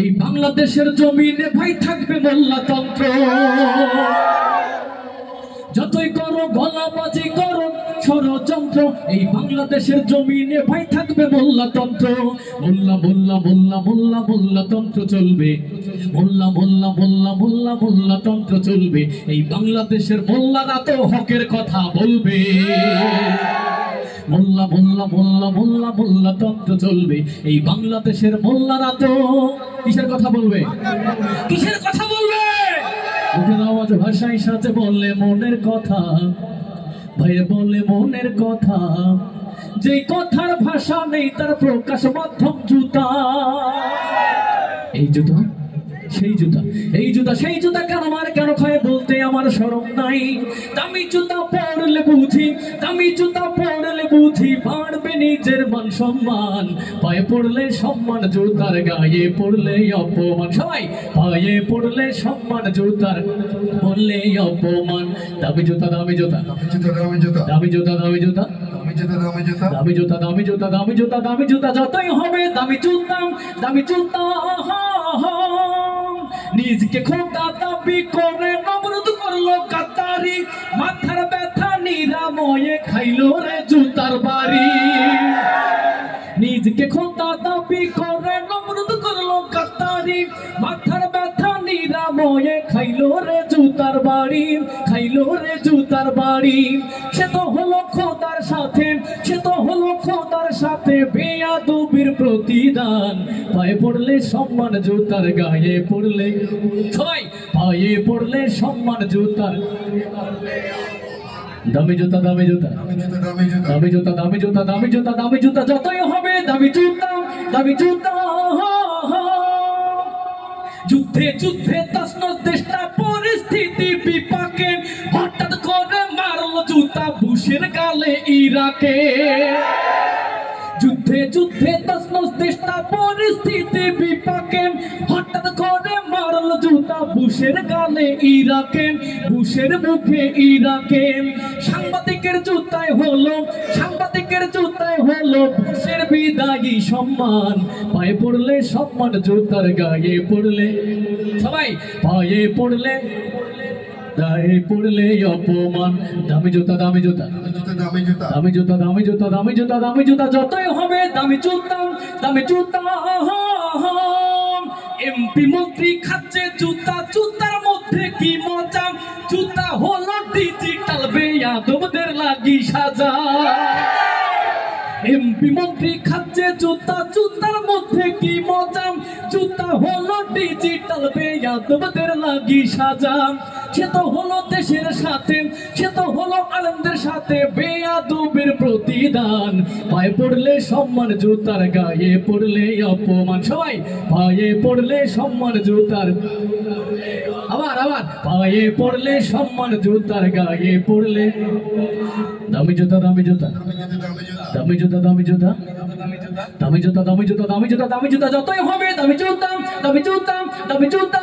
এই বাংলাদেশের জমিনে ভাই থাকবে মোল্লাতন্ত্র। যতই করো গলাবাজি করো ষড়যন্ত্র, এই বাংলাদেশের জমিনে ভাই থাকবে মোল্লাতন্ত্র। মোল্লা মোল্লা মোল্লা মোল্লা মোল্লাতন্ত্র চলবে, মোল্লা মোল্লা মোল্লা মোল্লা মোল্লাতন্ত্র চলবে। এই বাংলাদেশের মোল্লারা তো হকের কথা বলবে। মোল্লা মোল্লা মোল্লা মোল্লা মোল্লাতন্ত্র চলবে। এই বাংলাদেশের মোল্লারা তো কিসের কথা বলবে? কিসের কথা বলবে? মুখের আওয়াজ ভাষায় সাথে বললে মনের কথা, ভাইয়ে বলে মনের কথা। যেই কথার ভাষা নেই তার প্রকাশ মাধ্যম জুতা। এই জুতা সেই জুতা, এই জুতা সেই জুতা কেন মার কেন খায় বলতে আমার শরম নাই। দামি জুতা পরলে বুঝি, দামি জুতা পরলে বুঝি বাড়বে নিজের মান সম্মান। পায়ে পড়লে সম্মান জুতার, গায়ে পড়লে অপমান। সবাই পায়ে পড়লে সম্মান জুতার, পড়লে অপমান। দামি জুতা দামি জুতা দামি জুতা দামি জুতা দামি জুতা দামি জুতা দামি জুতা দামি জুতা দামি জুতা দামি জুতা যতই হবে দামি জুতা দামি জুতা। নিজকে খোদা দাবি করে নমরুদ করলো কাতারি, মাথার ব্যথা নিরাময়ে খাইলো রে জুতার বাড়ি। নিজকে খোদা দাবি করে নমরুদ করলো কাতারি, মাথার ব্যথা নিরাময়ে খাইলো রে জুতার বাড়ি, খাইলো রে জুতার বাড়ি। সে তো হলো খোদার সাথে, সে তো হলো খোদার সাথে বেয়াদবির প্রতিদান। পায়ে পড়লে সম্মান জুতার, গায়ে পড়লে সবাই পায়ে পড়লে সম্মান জুতার। দামি জুতা দামি জুতা দামি জুতা দামি জুতা দামি জুতা দামি জুতা যতই হবে দামি জুতা দামি জুতা। যুদ্ধে যুদ্ধে তছনছ দেশটা পরিস্থিতি বিপাকে, হঠাৎ করে মারলো জুতা বুশের গালে ইরাকে। যুদ্ধে যুদ্ধে তছনছ দেশটা পরিস্থিতি বিপাকে, হঠাৎ করে মারল জুতা বুশের গালে ইরাকে, বুশের মুখে ইরাকে। সাংবাদিকের জুতায় হলো, সাংবাদিকের জুতায় হলো বুশের বিদায়ী সম্মান। পায়ে পড়লে সম্মান জুতার, গায়ে পড়লে সবাই পায়ে পড়লে গায়ে পড়লে অপমান। দামি জুতা দামি জুতা দামি জুতা দামি জুতা দামি জুতা দামি জুতা দামি জুতা যতই হবে দামি জুতা দামি জুতা। এমপি মন্ত্রী খাচ্ছে জুতা, জুতার মধ্যে কি মজা। জুতা হলো ডিজিটাল বেয়াদবদের লাগি সাজা। এমপি মন্ত্রী খাচ্ছে জুতা, জুতার মধ্যে কি মজা। জুতা হলো ডিজিটাল বেয়াদবদের লাগি সাজা। সে তো হলো দেশের সাথে, সে তো হলো আলেমদের সাথে বেয়াদবির প্রতিদান। পায়ে পড়লে সম্মান জুতার, গায়ে পড়লে অপমান। সবাই পায়ে পড়লে সম্মান জুতার, আবার আবার পায়ে পড়লে সম্মান জুতার, গায়ে পড়লে দামি জুতা দামি জুতা দামি জুতা দামি জুতা দামি জুতা দামি জুতা দামি জুতা দামি জুতা যতই হবে দামি জুতা দামি জুতা দামি জুতা।